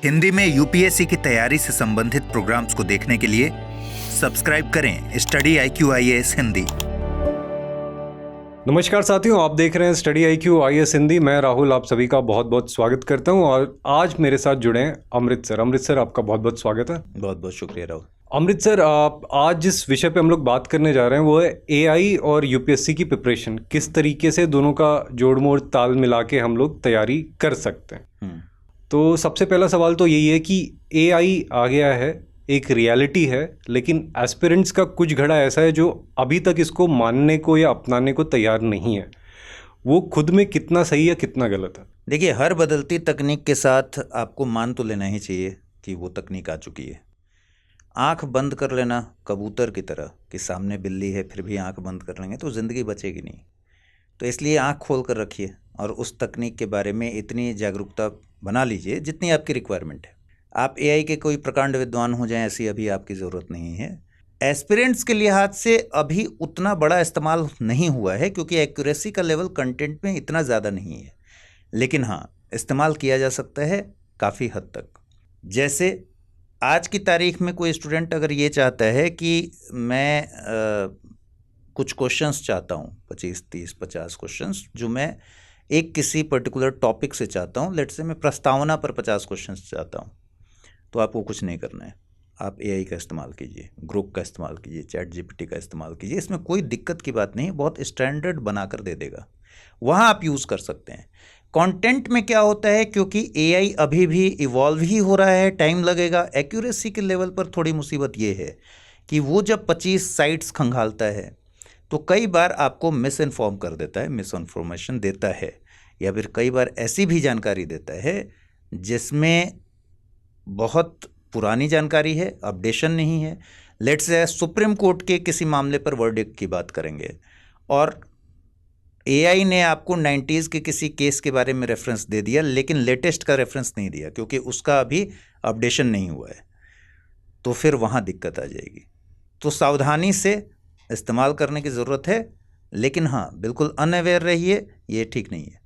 हिंदी में यूपीएससी की तैयारी से संबंधित प्रोग्राम्स को देखने के लिए सब्सक्राइब करें स्टडी IQ IAS हिंदी। नमस्कार साथियों, आप देख रहे हैं स्टडी IQ IAS हिंदी। मैं राहुल आप सभी का बहुत बहुत स्वागत करता हूं और आज मेरे साथ जुड़े हैं अमृत सर। आपका बहुत बहुत स्वागत है। बहुत बहुत शुक्रिया राहुल। अमृत सर, आज जिस विषय पे हम लोग बात करने जा रहे हैं वो है AI और यूपीएससी की प्रिपरेशन। किस तरीके से दोनों का जोड़ मोड़ ताल मिला के हम लोग तैयारी कर सकते हैं। तो सबसे पहला सवाल तो यही है कि AI आ गया है, एक रियलिटी है, लेकिन एस्पिरेंट्स का कुछ घड़ा ऐसा है जो अभी तक इसको मानने को या अपनाने को तैयार नहीं है। वो खुद में कितना सही है कितना गलत है? देखिए, हर बदलती तकनीक के साथ आपको मान तो लेना ही चाहिए कि वो तकनीक आ चुकी है। आंख बंद कर लेना कबूतर की तरह कि सामने बिल्ली है फिर भी आंख बंद कर लेंगे तो ज़िंदगी बचेगी नहीं। तो इसलिए आंख खोल कर रखिए और उस तकनीक के बारे में इतनी जागरूकता बना लीजिए जितनी आपकी रिक्वायरमेंट है। आप AI के कोई प्रकांड विद्वान हो जाएं ऐसी अभी आपकी ज़रूरत नहीं है। एस्पिरेंट्स के लिहाज से अभी उतना बड़ा इस्तेमाल नहीं हुआ है क्योंकि एक्यूरेसी का लेवल कंटेंट में इतना ज़्यादा नहीं है, लेकिन हाँ इस्तेमाल किया जा सकता है काफ़ी हद तक। जैसे आज की तारीख में कोई स्टूडेंट अगर ये चाहता है कि मैं कुछ क्वेश्चंस चाहता हूँ, 25, 30, 50 क्वेश्चंस जो मैं एक किसी पर्टिकुलर टॉपिक से चाहता हूँ, लेट्स से मैं प्रस्तावना पर 50 क्वेश्चंस चाहता हूँ, तो आपको कुछ नहीं करना है। आप AI का इस्तेमाल कीजिए, ग्रुप का इस्तेमाल कीजिए, ChatGPT का इस्तेमाल कीजिए। इसमें कोई दिक्कत की बात नहीं, बहुत स्टैंडर्ड बनाकर दे देगा, वहाँ आप यूज़ कर सकते हैं। कंटेंट में क्या होता है, क्योंकि AI अभी भी इवॉल्व ही हो रहा है, टाइम लगेगा। एक्यूरेसी के लेवल पर थोड़ी मुसीबत ये है कि वो जब 25 साइट्स खंगालता है तो कई बार आपको मिस इन्फॉर्म कर देता है, मिस इन्फॉर्मेशन देता है, या फिर कई बार ऐसी भी जानकारी देता है जिसमें बहुत पुरानी जानकारी है, अपडेशन नहीं है। लेट्स से सुप्रीम कोर्ट के किसी मामले पर वर्डिक्ट की बात करेंगे और AI ने आपको 90s के किसी केस के बारे में रेफरेंस दे दिया, लेकिन लेटेस्ट का रेफरेंस नहीं दिया क्योंकि उसका अभी अपडेशन नहीं हुआ है, तो फिर वहाँ दिक्कत आ जाएगी। तो सावधानी से इस्तेमाल करने की ज़रूरत है, लेकिन हाँ बिल्कुल अनअवेयर रहिए, ये ठीक नहीं है।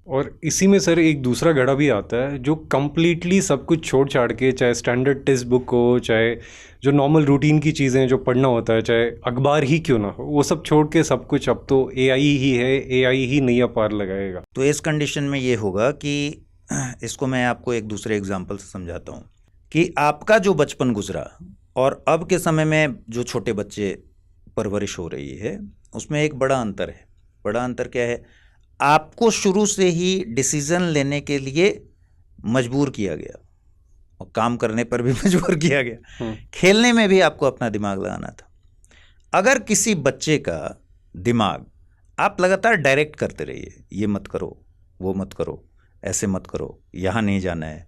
और इसी में सर एक दूसरा घड़ा भी आता है जो कम्प्लीटली सब कुछ छोड़ छाड़ के, चाहे स्टैंडर्ड टेक्स्ट बुक हो, चाहे जो नॉर्मल रूटीन की चीज़ें जो पढ़ना होता है, चाहे अखबार ही क्यों ना हो, वो सब छोड़ के सब कुछ अब तो AI ही है, AI ही नैया पार लगाएगा। तो इस कंडीशन में ये होगा कि इसको मैं आपको एक दूसरे एग्जाम्पल से समझाता हूँ कि आपका जो बचपन गुजरा और अब के समय में जो छोटे बच्चे परवरिश हो रही है उसमें एक बड़ा अंतर है। बड़ा अंतर क्या है? आपको शुरू से ही डिसीजन लेने के लिए मजबूर किया गया और काम करने पर भी मजबूर किया गया। खेलने में भी आपको अपना दिमाग लगाना था। अगर किसी बच्चे का दिमाग आप लगातार डायरेक्ट करते रहिए, ये मत करो, वो मत करो, ऐसे मत करो, यहाँ नहीं जाना है,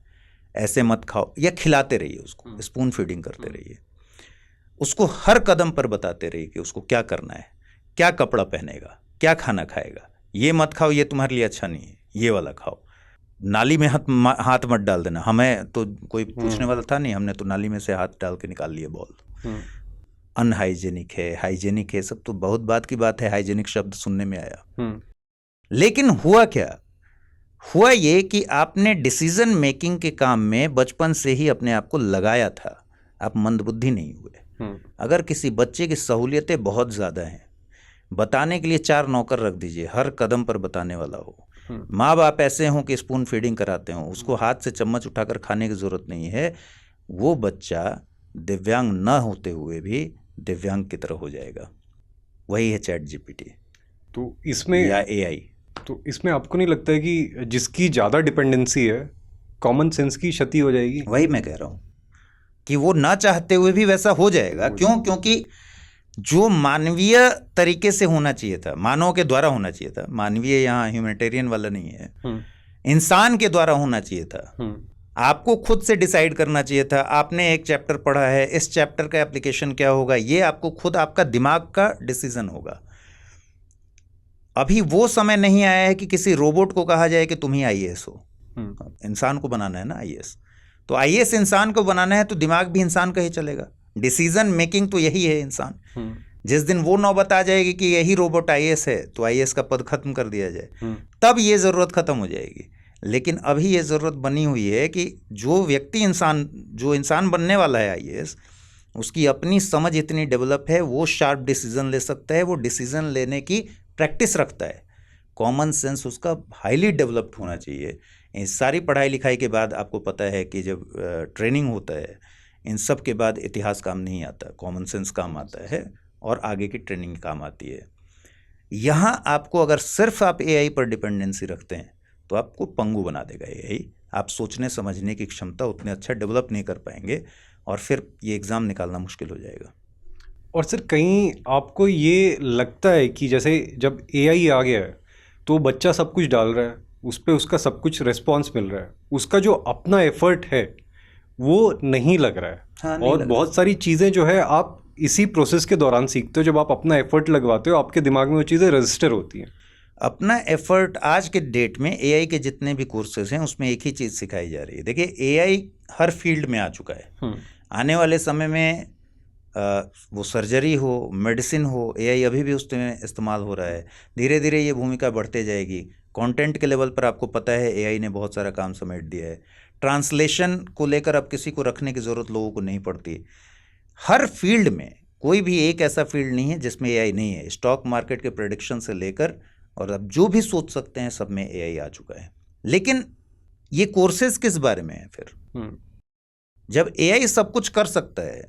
ऐसे मत खाओ, या खिलाते रहिए, उसको स्पून फीडिंग करते रहिए, उसको हर कदम पर बताते रहिए कि उसको क्या करना है, क्या कपड़ा पहनेगा, क्या खाना खाएगा, ये मत खाओ, ये तुम्हारे लिए अच्छा नहीं है, ये वाला खाओ, नाली में हाथ मत डाल देना। हमें तो कोई पूछने वाला था नहीं, हमने तो नाली में से हाथ डाल के निकाल लिए बॉल। अनहाइजेनिक है, हाइजेनिक है, सब तो बहुत बात की बात है, हाइजेनिक शब्द सुनने में आया। लेकिन हुआ क्या? हुआ ये कि आपने डिसीजन मेकिंग के काम में बचपन से ही अपने आप को लगाया था, आप मंदबुद्धि नहीं हुए। अगर किसी बच्चे की सहूलियतें बहुत ज़्यादा हैं, बताने के लिए 4 नौकर रख दीजिए, हर कदम पर बताने वाला हो। माँ बाप ऐसे हों कि स्पून फीडिंग कराते हों, उसको हाथ से चम्मच उठाकर खाने की ज़रूरत नहीं है, वो बच्चा दिव्यांग न होते हुए भी दिव्यांग की तरह हो जाएगा। वही है ChatGPT तो इसमें या AI। तो इसमें आपको नहीं लगता है कि जिसकी ज़्यादा डिपेंडेंसी है, कॉमन सेंस की क्षति हो जाएगी? वही मैं कह रहा हूँ कि वो ना चाहते हुए भी वैसा हो जाएगा। क्यों? क्योंकि जो मानवीय तरीके से होना चाहिए था, मानव के द्वारा होना चाहिए था, मानवीय यहाँ ह्यूमैनिटेरियन वाला नहीं है, इंसान के द्वारा होना चाहिए था। आपको खुद से डिसाइड करना चाहिए था। आपने एक चैप्टर पढ़ा है, इस चैप्टर का एप्लीकेशन क्या होगा, ये आपको खुद आपका दिमाग का डिसीजन होगा। अभी वो समय नहीं आया है कि किसी रोबोट को कहा जाए कि तुम ही IAS हो। इंसान को बनाना है ना IAS, तो IAS इंसान को बनाना है तो दिमाग भी इंसान का ही चलेगा। डिसीजन मेकिंग तो यही है इंसान। जिस दिन वो नौबत आ जाएगी कि यही रोबोट IAS है तो IAS का पद खत्म कर दिया जाए, तब ये ज़रूरत खत्म हो जाएगी। लेकिन अभी ये ज़रूरत बनी हुई है कि जो व्यक्ति जो इंसान बनने वाला है आईएएस, उसकी अपनी समझ इतनी डेवलप है, वो शार्प डिसीजन ले सकता है, वो डिसीजन लेने की प्रैक्टिस रखता है, कॉमन सेंस उसका हाईली डेवलप्ड होना चाहिए। इस सारी पढ़ाई लिखाई के बाद आपको पता है कि जब ट्रेनिंग होता है, इन सब के बाद इतिहास काम नहीं आता, कॉमन सेंस काम आता है और आगे की ट्रेनिंग काम आती है। यहाँ आपको अगर सिर्फ आप एआई पर डिपेंडेंसी रखते हैं तो आपको पंगु बना देगा एआई। आप सोचने समझने की क्षमता उतने अच्छा डेवलप नहीं कर पाएंगे और फिर ये एग्ज़ाम निकालना मुश्किल हो जाएगा। और सर कहीं आपको ये लगता है कि जैसे जब एआई आ गया है तो बच्चा सब कुछ डाल रहा है, उस पर उसका सब कुछ रिस्पॉन्स मिल रहा है, उसका जो अपना एफर्ट है वो नहीं लग रहा है। हाँ, नहीं और लग बहुत सारी चीज़ें जो है आप इसी प्रोसेस के दौरान सीखते हो, जब आप अपना एफर्ट लगवाते हो आपके दिमाग में वो चीज़ें रजिस्टर होती हैं। अपना एफर्ट आज के डेट में एआई के जितने भी कोर्सेज हैं उसमें एक ही चीज़ सिखाई जा रही है। देखिए, एआई हर फील्ड में आ चुका है। आने वाले समय में वो सर्जरी हो, मेडिसिन हो, एआई अभी भी उसमें इस्तेमाल हो रहा है। धीरे धीरे ये भूमिका बढ़ते जाएगी। कंटेंट के लेवल पर आपको पता है एआई ने बहुत सारा काम समेट दिया है। ट्रांसलेशन को लेकर अब किसी को रखने की ज़रूरत लोगों को नहीं पड़ती। हर फील्ड में कोई भी एक ऐसा फील्ड नहीं है जिसमें एआई नहीं है। स्टॉक मार्केट के प्रेडिक्शन से लेकर और अब जो भी सोच सकते हैं सब में एआई आ चुका है। लेकिन ये कोर्सेज किस बारे में है फिर? जब एआई सब कुछ कर सकता है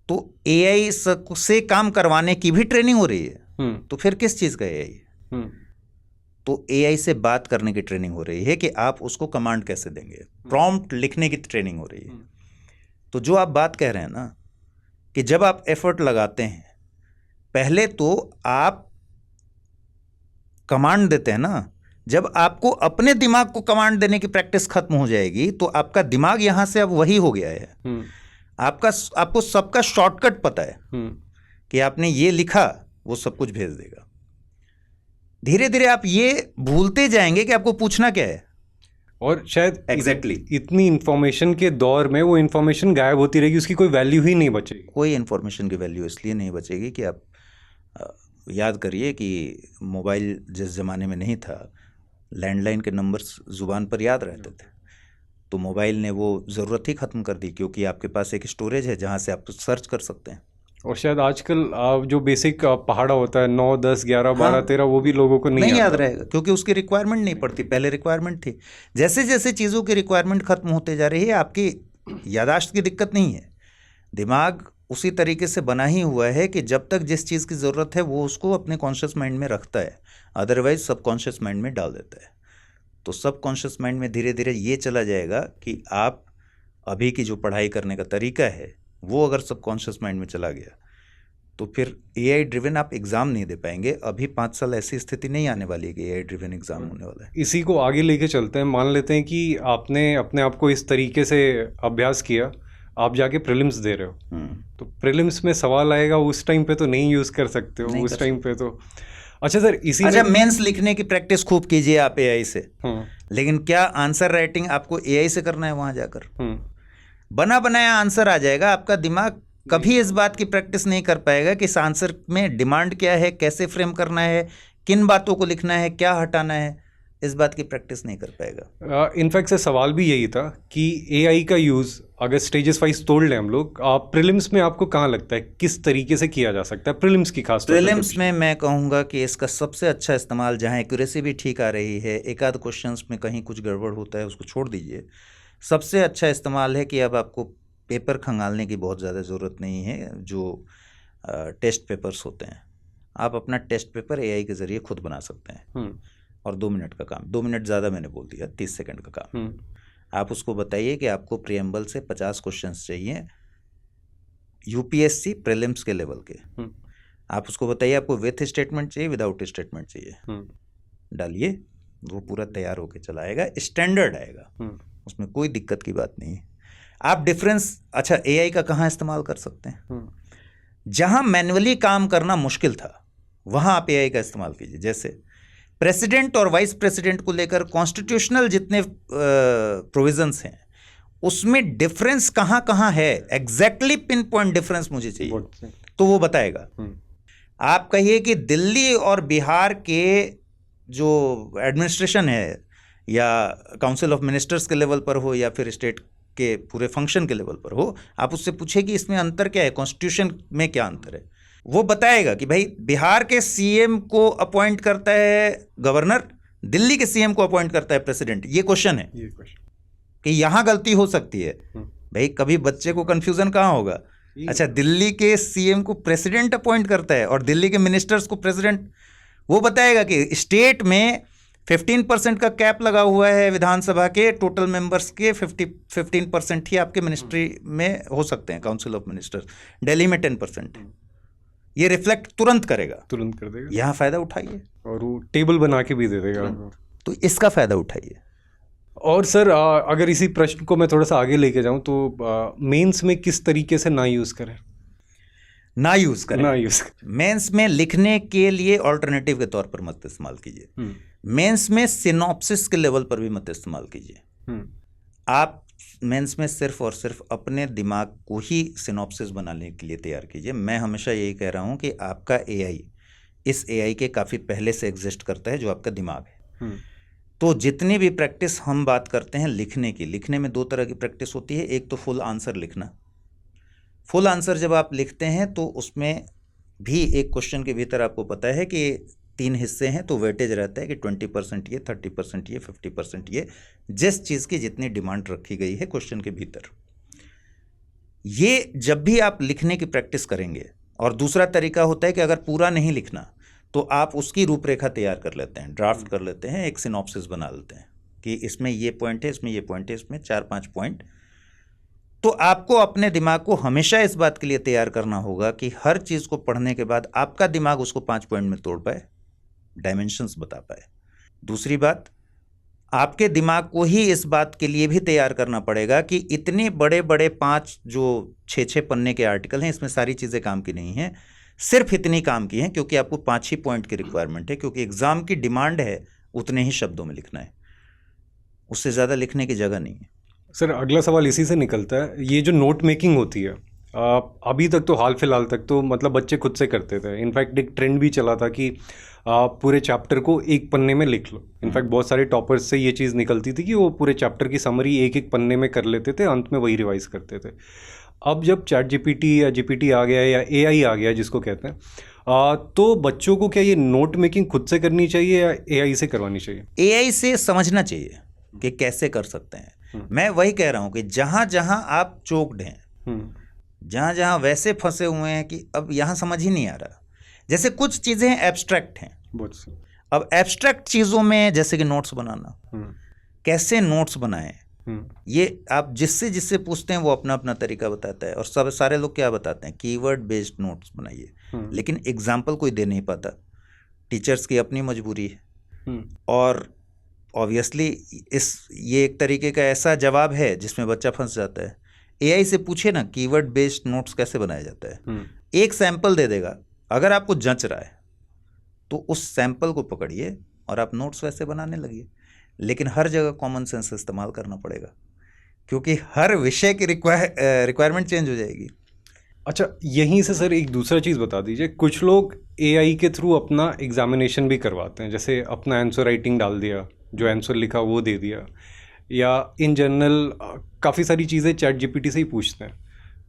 तो एआई से काम करवाने की भी ट्रेनिंग हो रही है, तो फिर किस चीज़ का एआई? तो एआई से बात करने की ट्रेनिंग हो रही है कि आप उसको कमांड कैसे देंगे, प्रॉम्प्ट लिखने की ट्रेनिंग हो रही है। तो जो आप बात कह रहे हैं ना कि जब आप एफर्ट लगाते हैं, पहले तो आप कमांड देते हैं ना, जब आपको अपने दिमाग को कमांड देने की प्रैक्टिस खत्म हो जाएगी तो आपका दिमाग यहां से अब वही हो गया है। आपको सबका शॉर्टकट पता है कि आपने ये लिखा वो सब कुछ भेज देगा। धीरे धीरे आप ये भूलते जाएंगे कि आपको पूछना क्या है। और शायद एग्जैक्टली इतनी इंफॉर्मेशन के दौर में वो इंफॉर्मेशन गायब होती रहेगी, उसकी कोई वैल्यू ही नहीं बचेगी। कोई इंफॉर्मेशन की वैल्यू इसलिए नहीं बचेगी कि आप याद करिए कि मोबाइल जिस ज़माने में नहीं था, लैंडलाइन के नंबर्स ज़ुबान पर याद रहते थे, तो मोबाइल ने वो ज़रूरत ही ख़त्म कर दी क्योंकि आपके पास एक स्टोरेज है जहाँ से आप सर्च कर सकते हैं। और शायद आजकल जो बेसिक पहाड़ा होता है 9, 10, 11, 12, 13 वो भी लोगों को नहीं याद रहेगा क्योंकि उसकी रिक्वायरमेंट नहीं पड़ती। पहले रिक्वायरमेंट थी। जैसे जैसे चीज़ों की रिक्वायरमेंट खत्म होते जा रही है, आपकी यादाश्त की दिक्कत नहीं है। दिमाग उसी तरीके से बना ही हुआ है कि जब तक जिस चीज़ की ज़रूरत है वो उसको अपने कॉन्शियस माइंड में रखता है, अदरवाइज सबकॉन्शियस माइंड में डाल देता है। तो सबकॉन्शियस माइंड में धीरे धीरे ये चला जाएगा कि आप अभी की जो पढ़ाई करने का तरीका है वो अगर सबकॉन्शियस माइंड में चला गया तो फिर एआई ड्रिवन आप एग्ज़ाम नहीं दे पाएंगे। अभी 5 साल ऐसी स्थिति नहीं आने वाली है कि एआई ड्रिवन एग्ज़ाम होने वाला है। इसी को आगे लेके चलते हैं। मान लेते हैं कि आपने अपने आप को इस तरीके से अभ्यास किया, आप जाके प्रीलिम्स दे रहे हो, तो प्रीलिम्स में सवाल आएगा, उस टाइम पे तो नहीं यूज़ कर सकते हो, उस टाइम पे तो अच्छा सर अच्छा मेंस लिखने की प्रैक्टिस खूब कीजिए आप एआई से, लेकिन क्या आंसर राइटिंग आपको एआई से करना है? वहाँ जाकर बना बनाया आंसर आ जाएगा। आपका दिमाग कभी इस बात की प्रैक्टिस नहीं कर पाएगा कि इस आंसर में डिमांड क्या है, कैसे फ्रेम करना है, किन बातों को लिखना है, क्या हटाना है, इस बात की प्रैक्टिस नहीं कर पाएगा। इनफैक्ट से सवाल भी यही था कि एआई का यूज़ अगर स्टेजेस वाइज तोड़ लें हम लोग, प्रीलिम्स में आपको कहाँ लगता है किस तरीके से किया जा सकता है? प्रीलिम्स की खास प्रीलिम्स में मैं कहूँगा कि इसका सबसे अच्छा इस्तेमाल जहाँ एक्यूरेसी भी ठीक आ रही है, एक आध क्वेश्चंस में कहीं कुछ गड़बड़ होता है उसको छोड़ दीजिए। सबसे अच्छा इस्तेमाल है कि अब आपको पेपर खंगालने की बहुत ज़्यादा ज़रूरत नहीं है। जो टेस्ट पेपर्स होते हैं, आप अपना टेस्ट पेपर एआई के ज़रिए खुद बना सकते हैं और 2 मिनट का काम, 2 मिनट ज़्यादा मैंने बोल दिया, 30 सेकंड का काम। आप उसको बताइए कि आपको प्रीएम्बल से 50 क्वेश्चंस चाहिए यूपीएससी प्रीलिम्स के लेवल के। आप उसको बताइए आपको विथ स्टेटमेंट चाहिए, विदाउट स्टेटमेंट चाहिए, डालिए, वो पूरा तैयार होके चला आएगा, स्टैंडर्ड आएगा, उसमें कोई दिक्कत की बात नहीं है। आप डिफरेंस अच्छा एआई का कहाँ इस्तेमाल कर सकते हैं? जहाँ मैन्युअली काम करना मुश्किल था वहाँ आप एआई का इस्तेमाल कीजिए। जैसे प्रेसिडेंट और वाइस प्रेसिडेंट को लेकर कॉन्स्टिट्यूशनल जितने प्रोविजंस हैं उसमें डिफरेंस कहाँ कहाँ है, एग्जैक्टली पिन पॉइंट डिफरेंस मुझे चाहिए, तो वो बताएगा। आप कहिए कि दिल्ली और बिहार के जो एडमिनिस्ट्रेशन है या काउंसिल ऑफ मिनिस्टर्स के लेवल पर हो या फिर स्टेट के पूरे फंक्शन के लेवल पर हो, आप उससे पूछे कि इसमें अंतर क्या है, कॉन्स्टिट्यूशन में क्या अंतर है, वो बताएगा कि भाई बिहार के सीएम को अपॉइंट करता है गवर्नर, दिल्ली के सीएम को अपॉइंट करता है प्रेसिडेंट। ये क्वेश्चन है कि यहाँ गलती हो सकती है। भाई कभी बच्चे को कंफ्यूजन कहाँ होगा, अच्छा दिल्ली के सीएम को प्रेसिडेंट अपॉइंट करता है और दिल्ली के मिनिस्टर्स को प्रेसिडेंट। वो बताएगा कि स्टेट में 15% का कैप लगा हुआ है विधानसभा के टोटल मेंबर्स के, 15% ही आपके मिनिस्ट्री में हो सकते हैं, काउंसिल ऑफ मिनिस्टर्स। दिल्ली में 10%। ये रिफ्लेक्ट तुरंत कर देगा। यहाँ फायदा उठाइए और वो टेबल बना के भी दे देगा, तो इसका फायदा उठाइए। और सर अगर इसी प्रश्न को मैं थोड़ा सा आगे लेके जाऊं तो मेंस में किस तरीके से ना यूज़ करें? मेंस में लिखने के लिए ऑल्टरनेटिव के तौर पर मत इस्तेमाल कीजिए। मेंस में सिनॉप्सिस के लेवल पर भी मत इस्तेमाल कीजिए। आप मेंस में सिर्फ और सिर्फ अपने दिमाग को ही सिनॉप्सिस बनाने के लिए तैयार कीजिए। मैं हमेशा यही कह रहा हूं कि आपका एआई इस एआई के काफ़ी पहले से एग्जिस्ट करता है, जो आपका दिमाग है। तो जितनी भी प्रैक्टिस हम बात करते हैं लिखने में 2 तरह की प्रैक्टिस होती है। एक तो फुल आंसर लिखना। फुल आंसर जब आप लिखते हैं तो उसमें भी एक क्वेश्चन के भीतर आपको पता है कि 3 हिस्से हैं, तो वेटेज रहता है कि 20% ये, 30% ये, 50% ये, जिस चीज़ की जितनी डिमांड रखी गई है क्वेश्चन के भीतर। ये जब भी आप लिखने की प्रैक्टिस करेंगे। और दूसरा तरीका होता है कि अगर पूरा नहीं लिखना तो आप उसकी रूपरेखा तैयार कर लेते हैं, ड्राफ्ट कर लेते हैं, एक सिनॉप्सिस बना लेते हैं कि इसमें ये पॉइंट है, इसमें ये पॉइंट है, इसमें 4-5 पॉइंट। तो आपको अपने दिमाग को हमेशा इस बात के लिए तैयार करना होगा कि हर चीज़ को पढ़ने के बाद आपका दिमाग उसको 5 पॉइंट में तोड़ पाए, डायमेंशंस बता पाए। दूसरी बात, आपके दिमाग को ही इस बात के लिए भी तैयार करना पड़ेगा कि इतने बड़े बड़े 5 जो 6-6 पन्ने के आर्टिकल हैं, इसमें सारी चीज़ें काम की नहीं हैं, सिर्फ इतनी काम की हैं क्योंकि आपको 5 ही पॉइंट की रिक्वायरमेंट है, क्योंकि एग्ज़ाम की डिमांड है उतने ही शब्दों में लिखना है, उससे ज़्यादा लिखने की जगह नहीं है। सर अगला सवाल इसी से निकलता है, ये जो नोट मेकिंग होती है, अभी तक तो हाल फिलहाल तक तो मतलब बच्चे खुद से करते थे। इनफैक्ट एक ट्रेंड भी चला था कि पूरे चैप्टर को एक पन्ने में लिख लो। इनफैक्ट बहुत सारे टॉपर्स से ये चीज़ निकलती थी कि वो पूरे चैप्टर की समरी एक पन्ने में कर लेते थे, अंत में वही रिवाइज करते थे। अब जब चैट जीपीटी या जीपीटी आ गया या एआई आ गया जिसको कहते हैं, तो बच्चों को क्या ये नोट मेकिंग खुद से करनी चाहिए या एआई से करवानी चाहिए? एआई से समझना चाहिए कि कैसे कर सकते हैं। मैं वही कह रहा हूँ कि जहाँ जहाँ आप चोक्ड हैं, जहाँ जहाँ वैसे फंसे हुए हैं कि अब यहाँ समझ ही नहीं आ रहा, जैसे कुछ चीज़ें एब्स्ट्रैक्ट हैं। अब एब्स्ट्रैक्ट चीज़ों में जैसे कि नोट्स बनाना, कैसे नोट्स बनाएं, ये आप जिससे जिससे पूछते हैं वो अपना अपना तरीका बताता है। और सब सारे लोग क्या बताते हैं, कीवर्ड बेस्ड नोट्स बनाइए, लेकिन एग्जाम्पल कोई दे नहीं पाता। टीचर्स की अपनी मजबूरी है, और ऑब्वियसली ये एक तरीके का ऐसा जवाब है जिसमें बच्चा फंस जाता है। एआई से पूछे ना कीवर्ड बेस्ड नोट्स कैसे बनाया जाता है, एक सैंपल दे देगा। अगर आपको जंच रहा है तो उस सैंपल को पकड़िए और आप नोट्स वैसे बनाने लगिए। लेकिन हर जगह कॉमन सेंस इस्तेमाल करना पड़ेगा, क्योंकि हर विषय की रिक्वायरमेंट चेंज हो जाएगी। अच्छा, यहीं से सर एक दूसरा चीज़ बता दीजिए, कुछ लोग एआई के थ्रू अपना एग्जामिनेशन भी करवाते हैं, जैसे अपना आंसर राइटिंग डाल दिया, जो आंसर लिखा वो दे दिया, या इन जनरल काफ़ी सारी चीज़ें चैट जीपीटी से ही पूछते हैं।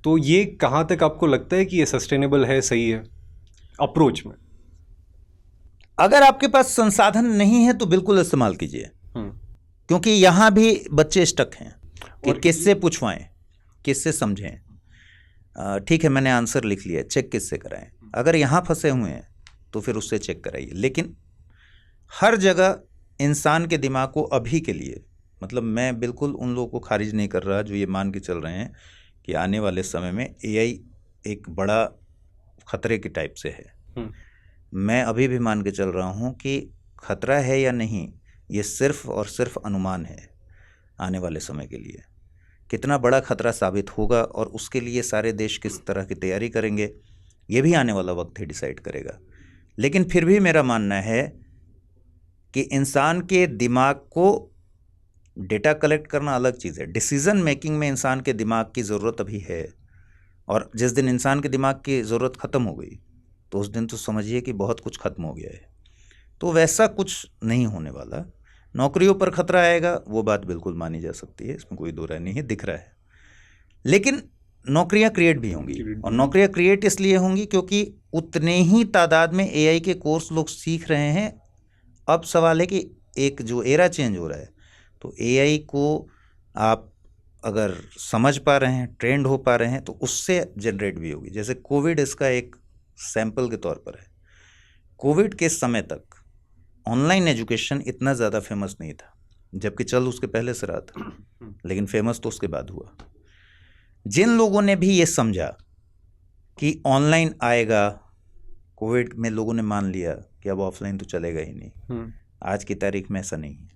तो ये कहाँ तक आपको लगता है कि ये सस्टेनेबल है, सही है अप्रोच में? अगर आपके पास संसाधन नहीं है तो बिल्कुल इस्तेमाल कीजिए, क्योंकि यहाँ भी बच्चे स्टक हैं कि किससे पूछवाएं, किससे समझें। ठीक है, मैंने आंसर लिख लिया, चेक किससे कराएं। अगर यहाँ फंसे हुए हैं तो फिर उससे चेक कराइए। लेकिन हर जगह इंसान के दिमाग को अभी के लिए, मतलब मैं बिल्कुल उन लोगों को खारिज नहीं कर रहा जो ये मान के चल रहे हैं कि आने वाले समय में एआई एक बड़ा खतरे के टाइप से है। मैं अभी भी मान के चल रहा हूँ कि खतरा है या नहीं, ये सिर्फ और सिर्फ अनुमान है। आने वाले समय के लिए कितना बड़ा खतरा साबित होगा और उसके लिए सारे देश किस तरह की तैयारी करेंगे, ये भी आने वाला वक्त ही डिसाइड करेगा। लेकिन फिर भी मेरा मानना है कि इंसान के दिमाग को डेटा कलेक्ट करना अलग चीज़ है, डिसीज़न मेकिंग में इंसान के दिमाग की ज़रूरत अभी है। और जिस दिन इंसान के दिमाग की ज़रूरत ख़त्म हो गई तो उस दिन तो समझिए कि बहुत कुछ ख़त्म हो गया है। तो वैसा कुछ नहीं होने वाला। नौकरियों पर खतरा आएगा, वो बात बिल्कुल मानी जा सकती है, इसमें कोई दो राय नहीं है, दिख रहा है। लेकिन नौकरियां क्रिएट भी होंगी, और नौकरियां क्रिएट इसलिए होंगी क्योंकि उतने ही तादाद में एआई के कोर्स लोग सीख रहे हैं। अब सवाल है कि एक जो एरा चेंज हो रहा है, तो एआई को आप अगर समझ पा रहे हैं, ट्रेंड हो पा रहे हैं, तो उससे जनरेट भी होगी। जैसे कोविड इसका एक सैंपल के तौर पर है। कोविड के समय तक ऑनलाइन एजुकेशन इतना ज़्यादा फेमस नहीं था, जबकि चल उसके पहले से रहा था, लेकिन फेमस तो उसके बाद हुआ। जिन लोगों ने भी ये समझा कि ऑनलाइन आएगा, कोविड में लोगों ने मान लिया कि अब ऑफलाइन तो चलेगा ही नहीं। आज की तारीख में ऐसा नहीं है।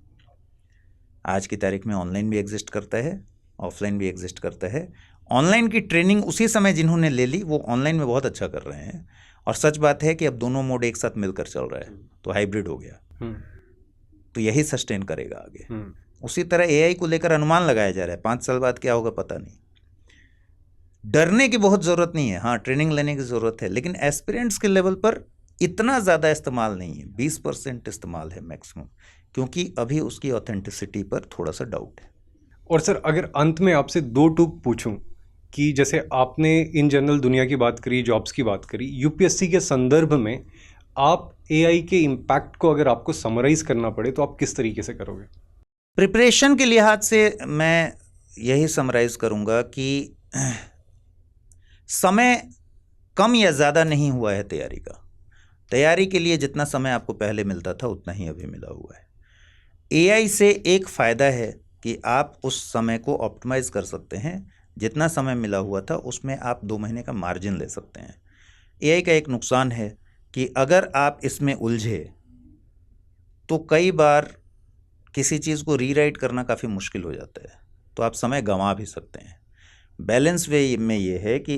आज की तारीख में ऑनलाइन भी एग्जिस्ट करता है, ऑफलाइन भी एग्जिस्ट करता है। ऑनलाइन की ट्रेनिंग उसी समय जिन्होंने ले ली वो ऑनलाइन में बहुत अच्छा कर रहे हैं, और सच बात है कि अब दोनों मोड एक साथ मिलकर चल रहा है, तो हाइब्रिड हो गया। तो यही सस्टेन करेगा आगे। उसी तरह एआई को लेकर अनुमान लगाया जा रहा है 5 साल बाद क्या होगा पता नहीं। डरने की बहुत ज़रूरत नहीं है, हाँ ट्रेनिंग लेने की ज़रूरत है, लेकिन एस्पिरेंट्स के लेवल पर इतना ज़्यादा इस्तेमाल नहीं है, 20% इस्तेमाल है मैक्सिमम, क्योंकि अभी उसकी ऑथेंटिसिटी पर थोड़ा सा डाउट है। और सर अगर अंत में आपसे 2 टूक पूछूं कि जैसे आपने इन जनरल दुनिया की बात करी, जॉब्स की बात करी, यूपीएससी के संदर्भ में आप एआई के इम्पैक्ट को अगर आपको समराइज करना पड़े तो आप किस तरीके से करोगे? प्रिपरेशन के लिहाज से मैं यही समराइज करूँगा कि समय कम या ज़्यादा नहीं हुआ है तैयारी का। तैयारी के लिए जितना समय आपको पहले मिलता था उतना ही अभी मिला हुआ है। एआई से एक फ़ायदा है कि आप उस समय को ऑप्टिमाइज़ कर सकते हैं। जितना समय मिला हुआ था उसमें आप 2 महीने का मार्जिन ले सकते हैं। एआई का एक नुकसान है कि अगर आप इसमें उलझे तो कई बार किसी चीज़ को रीराइट करना काफ़ी मुश्किल हो जाता है, तो आप समय गंवा भी सकते हैं। बैलेंस वे में ये है कि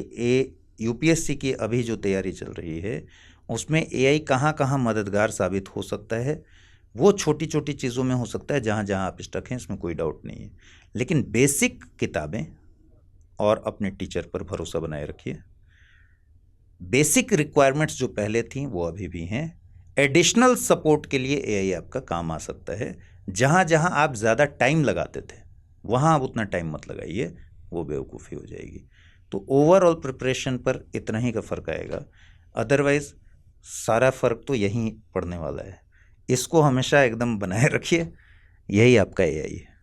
यूपीएससी की अभी जो तैयारी चल रही है उसमें एआई कहाँ कहाँ मददगार साबित हो सकता है। वो छोटी छोटी चीज़ों में हो सकता है जहाँ जहाँ आप स्टक हैं, इसमें कोई डाउट नहीं है। लेकिन बेसिक किताबें और अपने टीचर पर भरोसा बनाए रखिए। बेसिक रिक्वायरमेंट्स जो पहले थी वो अभी भी हैं। एडिशनल सपोर्ट के लिए एआई आपका काम आ सकता है। जहाँ जहाँ आप ज़्यादा टाइम लगाते थे वहाँ आप उतना टाइम मत लगाइए, वो बेवकूफ़ी हो जाएगी। तो ओवरऑल प्रिपरेशन पर इतना ही का फ़र्क आएगा, अदरवाइज़ सारा फ़र्क तो यहीं पड़ने वाला है। इसको हमेशा एकदम बनाए रखिए, यही आपका एआई है।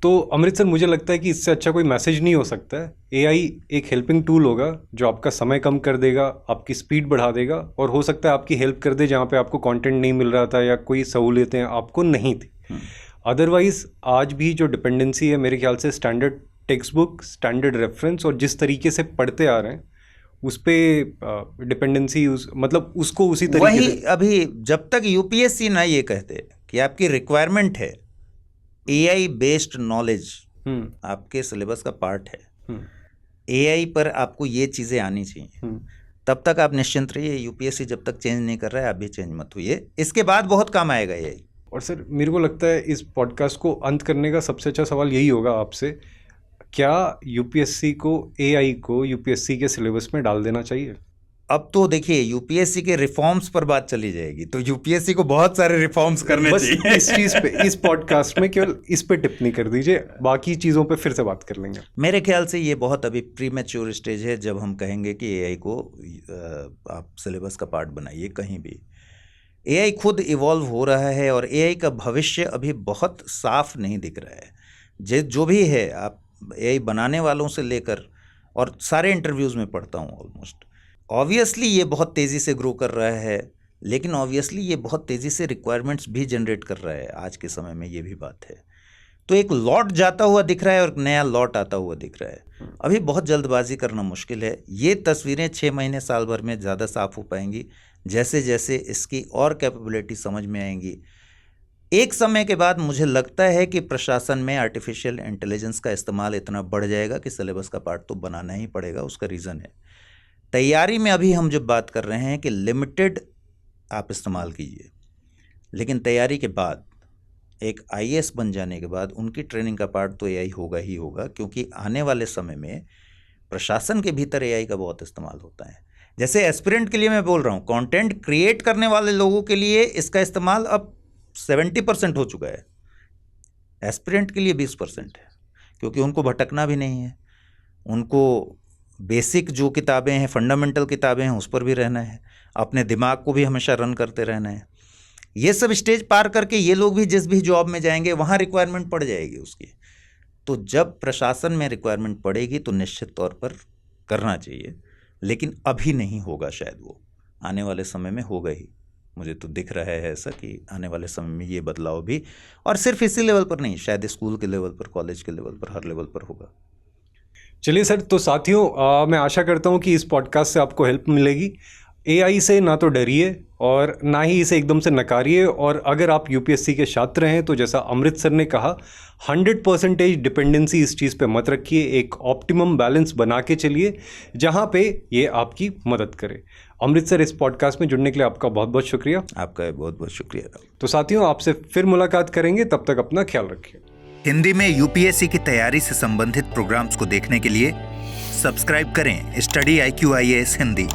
तो अमृत सर, मुझे लगता है कि इससे अच्छा कोई मैसेज नहीं हो सकता है। एआई एक हेल्पिंग टूल होगा जो आपका समय कम कर देगा, आपकी स्पीड बढ़ा देगा, और हो सकता है आपकी हेल्प कर दे जहाँ पे आपको कंटेंट नहीं मिल रहा था या कोई सहूलियतें आपको नहीं थी। अदरवाइज़ आज भी जो डिपेंडेंसी है मेरे ख्याल से standard text book, standard reference और जिस तरीके से पढ़ते आ रहे हैं उस पर डिपेंडेंसी मतलब उसको उसी तरीके वही से अभी जब तक यूपीएससी ना ये कहते कि आपकी रिक्वायरमेंट है एआई बेस्ड नॉलेज आपके सिलेबस का पार्ट है, एआई पर आपको ये चीज़ें आनी चाहिए, तब तक आप निश्चिंत रहिए। यूपीएससी जब तक चेंज नहीं कर रहा है आप भी चेंज मत हुई, इसके बाद बहुत काम आएगा एआई। और सर मेरे को लगता है इस पॉडकास्ट को अंत करने का सबसे अच्छा सवाल यही होगा आपसे, क्या यूपीएससी को एआई को यूपीएससी के सिलेबस में डाल देना चाहिए? अब तो देखिए यूपीएससी के रिफॉर्म्स पर बात चली जाएगी, तो यूपीएससी को बहुत सारे रिफॉर्म्स करने चाहिए। इस चीज़ पे, इस पॉडकास्ट में केवल इस पे टिप्पणी कर दीजिए, बाकी चीज़ों पे फिर से बात कर लेंगे। मेरे ख्याल से ये बहुत अभी प्रीमैच्योर स्टेज है जब हम कहेंगे कि एआई को आप सिलेबस का पार्ट बनाइए कहीं भी। एआई खुद इवॉल्व हो रहा है और एआई का भविष्य अभी बहुत साफ नहीं दिख रहा है। जो भी है, आप एआई बनाने वालों से लेकर, और सारे इंटरव्यूज़ में पढ़ता हूँ ऑलमोस्ट, ऑब्वियसली ये बहुत तेज़ी से ग्रो कर रहा है, लेकिन ऑब्वियसली ये बहुत तेज़ी से रिक्वायरमेंट्स भी जनरेट कर रहा है आज के समय में, ये भी बात है। तो एक लॉट जाता हुआ दिख रहा है और नया लॉट आता हुआ दिख रहा है। अभी बहुत जल्दबाजी करना मुश्किल है। ये तस्वीरें 6 महीने साल भर में ज़्यादा साफ हो पाएंगी जैसे जैसे इसकी और कैपेबिलिटी समझ में आएंगी। एक समय के बाद मुझे लगता है कि प्रशासन में आर्टिफिशियल इंटेलिजेंस का इस्तेमाल इतना बढ़ जाएगा कि सिलेबस का पार्ट तो बनाना ही पड़ेगा। उसका रीज़न है तैयारी में अभी हम जब बात कर रहे हैं कि लिमिटेड आप इस्तेमाल कीजिए, लेकिन तैयारी के बाद एक आईएएस बन जाने के बाद उनकी ट्रेनिंग का पार्ट तो एआई होगा ही होगा, क्योंकि आने वाले समय में प्रशासन के भीतर एआई का बहुत इस्तेमाल होता है। जैसे एस्पिरेंट के लिए मैं बोल रहा हूँ, कंटेंट क्रिएट करने वाले लोगों के लिए इसका इस्तेमाल अब 70% हो चुका है, एस्पिरेंट के लिए 20% है, क्योंकि उनको भटकना भी नहीं है, उनको बेसिक जो किताबें हैं, फंडामेंटल किताबें हैं, उस पर भी रहना है, अपने दिमाग को भी हमेशा रन करते रहना है। ये सब स्टेज पार करके ये लोग भी जिस भी जॉब में जाएंगे वहाँ रिक्वायरमेंट पड़ जाएगी उसकी। तो जब प्रशासन में रिक्वायरमेंट पड़ेगी तो निश्चित तौर पर करना चाहिए, लेकिन अभी नहीं होगा, शायद वो आने वाले समय में होगा ही। मुझे तो दिख रहा है ऐसा कि आने वाले समय में ये बदलाव भी, और सिर्फ इसी लेवल पर नहीं, शायद स्कूल के लेवल पर, कॉलेज के लेवल पर, हर लेवल पर होगा। चलिए सर, तो साथियों मैं आशा करता हूँ कि इस पॉडकास्ट से आपको हेल्प मिलेगी। एआई से ना तो डरिए और ना ही इसे एकदम से नकारिए, और अगर आप यूपीएससी के छात्र हैं तो जैसा अमृत सर ने कहा 100% डिपेंडेंसी इस चीज़ पे मत रखिए, एक ऑप्टिमम बैलेंस बना के चलिए जहाँ पे ये आपकी मदद करे। अमृत सर, इस पॉडकास्ट में जुड़ने के लिए आपका बहुत बहुत शुक्रिया। आपका बहुत बहुत शुक्रिया। तो साथियों, आपसे फिर मुलाकात करेंगे, तब तक अपना ख्याल रखिए। हिंदी में यूपीएससी की तैयारी से संबंधित प्रोग्राम्स को देखने के लिए सब्सक्राइब करें स्टडी IQ IAS हिंदी।